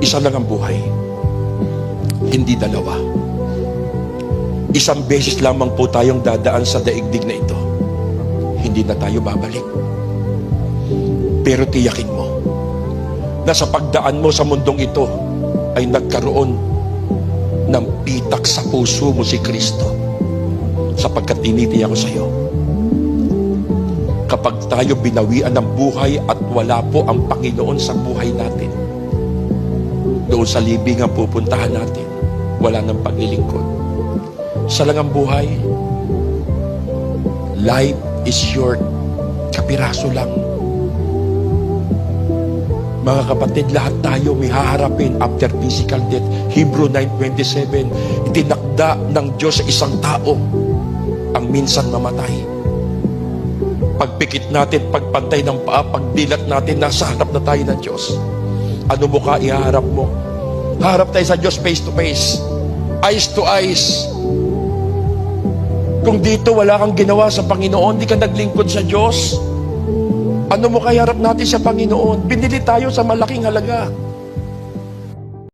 Isa lang ang buhay, hindi dalawa. Isang beses lamang po tayong dadaan sa daigdig na ito. Hindi na tayo babalik. Pero tiyakin mo na sa pagdaan mo sa mundong ito ay nagkaroon ng pitak sa puso mo si Kristo, sapagkat tinitiyak ko sa iyo, kapag tayo binawian ng buhay at wala po ang Panginoon sa buhay natin, doon sa libingan pupuntahan natin, wala nang paglilingkod. Sa lang ang buhay, life is short, kapiraso lang. Mga kapatid, lahat tayo may haharapin after physical death. Hebrew 9:27, itinakda ng Diyos sa isang tao ang minsan mamatay. Pagpikit natin, pagpantay ng paa, pagdilat natin, nasa harap na tayo ng Diyos. Ano mukha ihaharap mo? Harap tayo sa Diyos face to face, eyes to eyes. Kung dito wala kang ginawa sa Panginoon, di ka naglingkod sa Diyos, ano mo kaya harap natin sa Panginoon? Binili tayo sa malaking halaga.